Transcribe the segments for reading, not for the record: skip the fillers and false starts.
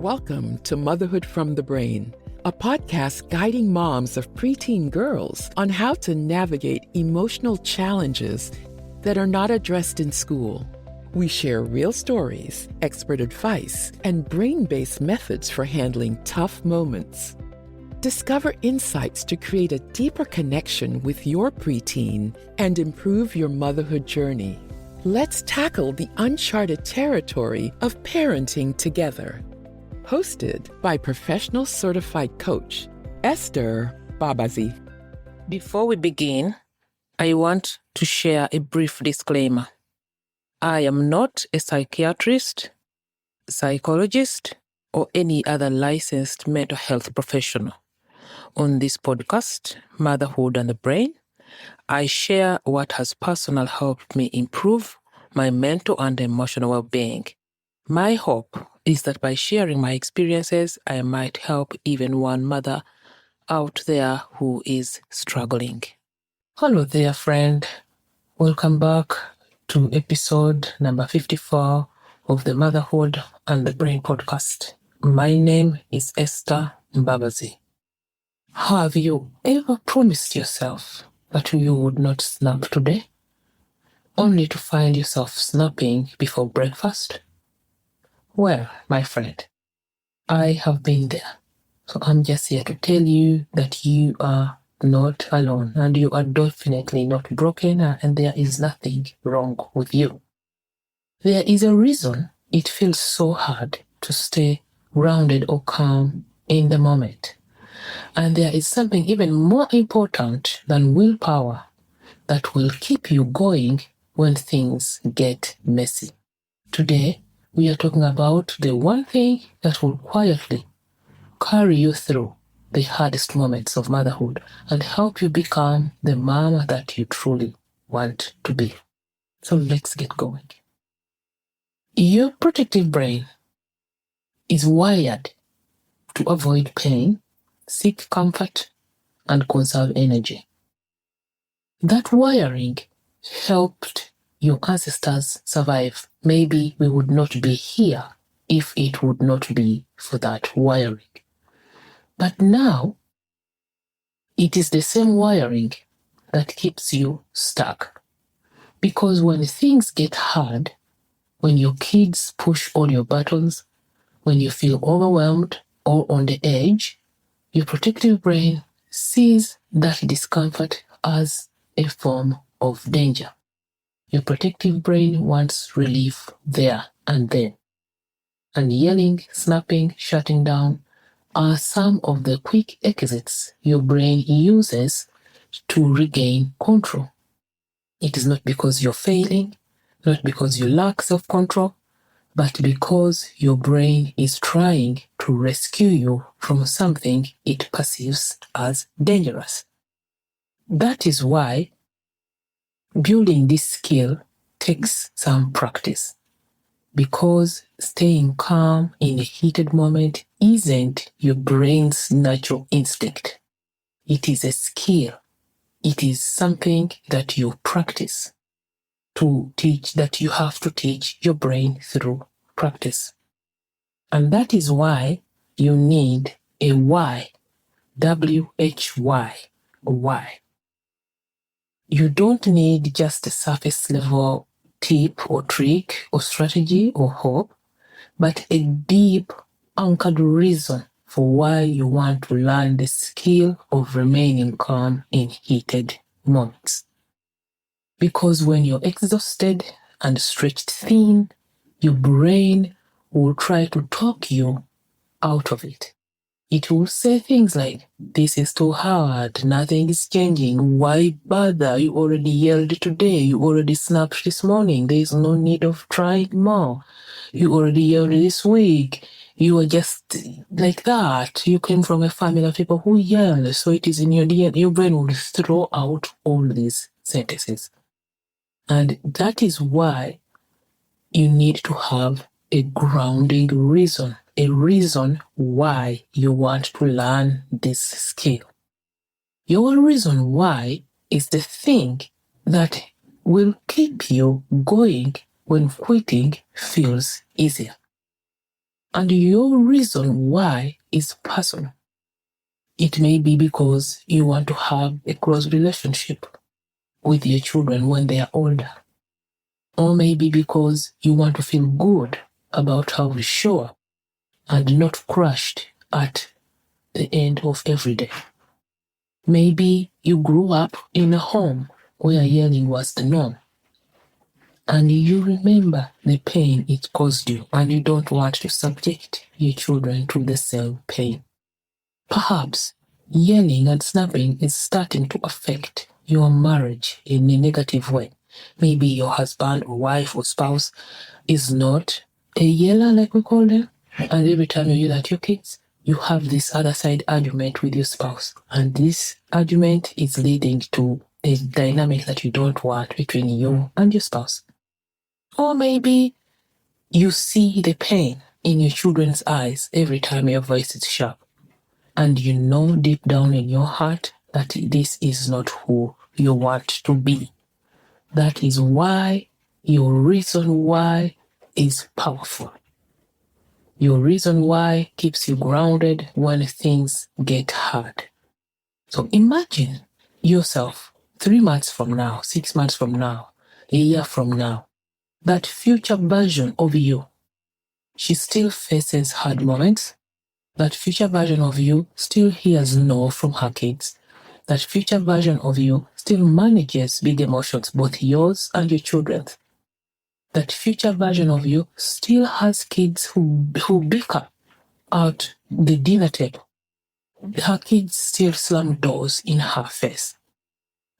Welcome to Motherhood from the Brain, a podcast guiding moms of preteen girls on how to navigate emotional challenges that are not addressed in school. We share real stories, expert advice, and brain-based methods for handling tough moments. Discover insights to create a deeper connection with your preteen and improve your motherhood journey. Let's tackle the uncharted territory of parenting together. Hosted by professional certified coach, Esther Babazi. Before we begin, I want to share a brief disclaimer. I am not a psychiatrist, psychologist, or any other licensed mental health professional. On this podcast, Motherhood and the Brain, I share what has personally helped me improve my mental and emotional well-being. My hope is that by sharing my experiences, I might help even one mother out there who is struggling. Hello there, friend. Welcome back to episode number 54 of the Motherhood and the Brain podcast. My name is Esther Babazi. Have you ever promised yourself that you would not snap today, only to find yourself snapping before breakfast? Well, my friend, I have been there. So I'm just here to tell you that you are not alone and you are definitely not broken and there is nothing wrong with you. There is a reason it feels so hard to stay grounded or calm in the moment. And there is something even more important than willpower that will keep you going when things get messy. Today, we are talking about the one thing that will quietly carry you through the hardest moments of motherhood and help you become the mom that you truly want to be. So let's get going. Your protective brain is wired to avoid pain, seek comfort, and conserve energy. That wiring helped your ancestors survive. Maybe we would not be here if it would not be for that wiring. But now, it is the same wiring that keeps you stuck. Because when things get hard, when your kids push all your buttons, when you feel overwhelmed or on the edge, your protective brain sees that discomfort as a form of danger. Your protective brain wants relief there and then. And yelling, snapping, shutting down are some of the quick exits your brain uses to regain control. It is not because you're failing, not because you lack self-control, but because your brain is trying to rescue you from something it perceives as dangerous. That is why building this skill takes some practice, because staying calm in a heated moment isn't your brain's natural instinct. It is a skill. It is something that you practice to teach, that you have to teach your brain through practice. And that is why you need a why, W-H-Y, why. You don't need just a surface level tip or trick or strategy or hope, but a deep anchored reason for why you want to learn the skill of remaining calm in heated moments. Because when you're exhausted and stretched thin, your brain will try to talk you out of it. It will say things like, this is too hard, nothing is changing, why bother, you already yelled today, you already snapped this morning, there is no need of trying more, you already yelled this week, you are just like that, you came from a family of people who yell, so it is in your DNA. Your brain will throw out all these sentences. And that is why you need to have a grounding reason. A reason why you want to learn this skill. Your reason why is the thing that will keep you going when quitting feels easier. And your reason why is personal. It may be because you want to have a close relationship with your children when they are older. Or maybe because you want to feel good about how you show up and not crushed at the end of every day. Maybe you grew up in a home where yelling was the norm, and you remember the pain it caused you, and you don't want to subject your children to the same pain. Perhaps yelling and snapping is starting to affect your marriage in a negative way. Maybe your husband or wife or spouse is not a yeller, like we call them, and every time you yell at your kids, you have this other side argument with your spouse. And this argument is leading to a dynamic that you don't want between you and your spouse. Or maybe you see the pain in your children's eyes every time your voice is sharp. And you know deep down in your heart that this is not who you want to be. That is why your reason why is powerful. Your reason why keeps you grounded when things get hard. So imagine yourself 3 months from now, 6 months from now, a year from now, that future version of you. She still faces hard moments. That future version of you still hears no from her kids. That future version of you still manages big emotions, both yours and your children's. That future version of you still has kids who bicker at the dinner table. Her kids still slam doors in her face.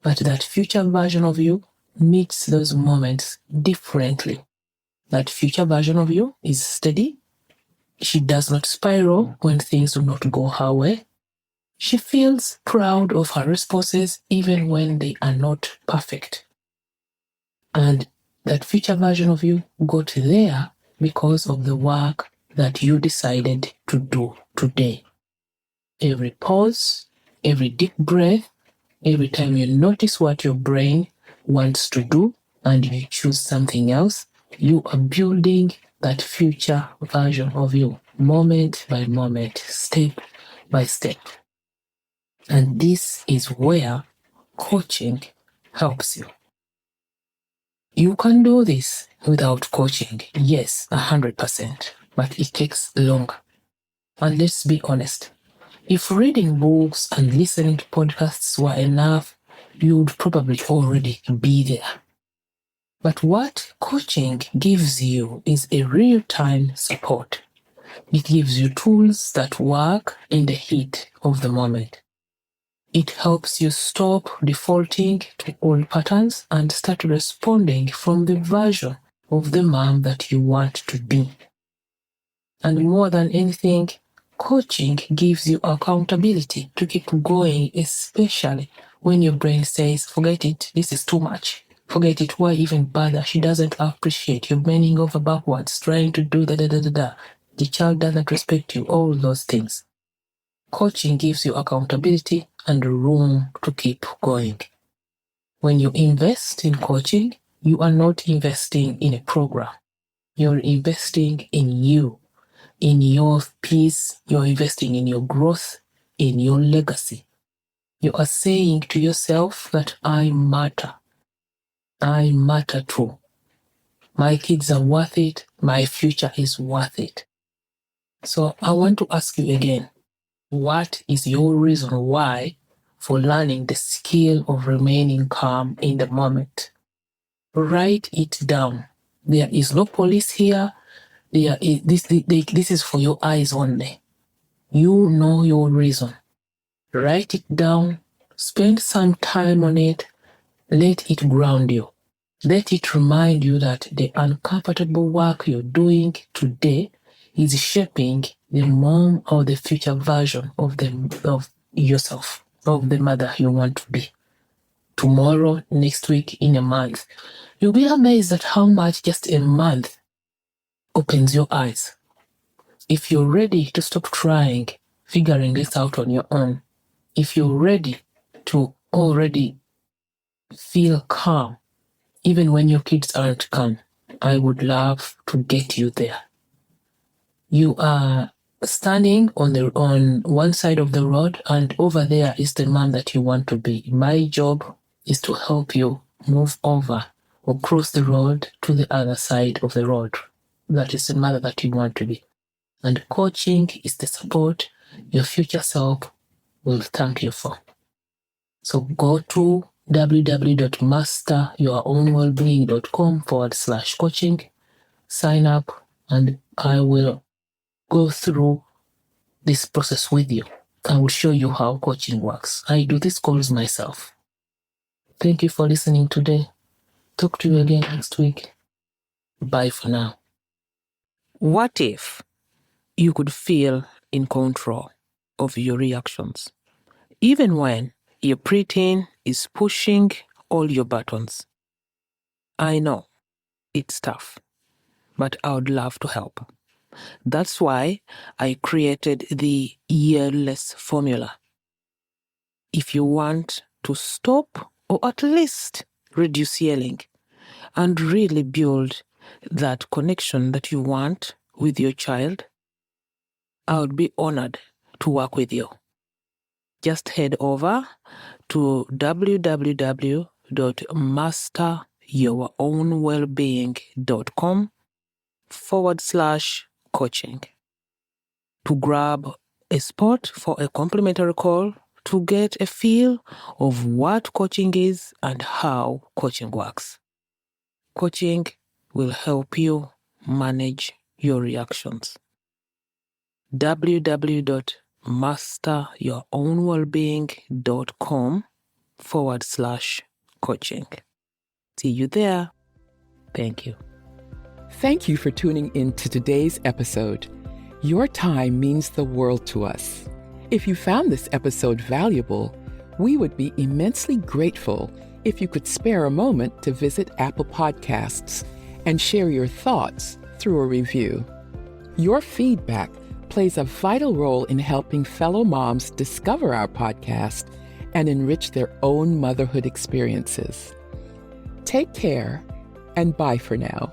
But that future version of you meets those moments differently. That future version of you is steady. She does not spiral when things do not go her way. She feels proud of her responses even when they are not perfect. And that future version of you got there because of the work that you decided to do today. Every pause, every deep breath, every time you notice what your brain wants to do and you choose something else, you are building that future version of you, moment by moment, step by step. And this is where coaching helps you. You can do this without coaching, yes, 100%, but it takes longer. And let's be honest, if reading books and listening to podcasts were enough, you would probably already be there. But what coaching gives you is a real-time support. It gives you tools that work in the heat of the moment. It helps you stop defaulting to old patterns and start responding from the version of the mom that you want to be. And more than anything, coaching gives you accountability to keep going, especially when your brain says, forget it, this is too much. Forget it, why even bother? She doesn't appreciate you, bending over backwards, trying to do da-da-da-da-da. The child doesn't respect you, all those things. Coaching gives you accountability and room to keep going. When you invest in coaching, you are not investing in a program. You're investing in you, in your peace. You're investing in your growth, in your legacy. You are saying to yourself that I matter. I matter too. My kids are worth it. My future is worth it. So I want to ask you again, what is your reason why for learning the skill of remaining calm in the moment? Write it down. There is no police here. This is for your eyes only. You know your reason. Write it down. Spend some time on it. Let it ground you. Let it remind you that the uncomfortable work you're doing today is shaping the mom or the future version of yourself, of the mother you want to be. Tomorrow, next week, in a month. You'll be amazed at how much just a month opens your eyes. If you're ready to stop trying, figuring this out on your own, if you're ready to already feel calm, even when your kids aren't calm, I would love to get you there. You are standing on one side of the road, and over there is the man that you want to be. My job is to help you move over or cross the road to the other side of the road. That is the mother that you want to be. And coaching is the support your future self will thank you for. So go to www.masteryourownwellbeing.com/coaching, sign up, and I will go through this process with you. I will show you how coaching works. I do these calls myself. Thank you for listening today. Talk to you again next week. Bye for now. What if you could feel in control of your reactions, even when your preteen is pushing all your buttons? I know it's tough, but I would love to help. That's why I created the yearless formula. If you want to stop or at least reduce yelling and really build that connection that you want with your child, I would be honored to work with you. Just head over to www.masteryourownwellbeing.com/coaching to grab a spot for a complimentary call to get a feel of what coaching is and how coaching works. Coaching will help you manage your reactions. www.masteryourownwellbeing.com/coaching. See you there. Thank you. Thank you for tuning in to today's episode. Your time means the world to us. If you found this episode valuable, we would be immensely grateful if you could spare a moment to visit Apple Podcasts and share your thoughts through a review. Your feedback plays a vital role in helping fellow moms discover our podcast and enrich their own motherhood experiences. Take care, and bye for now.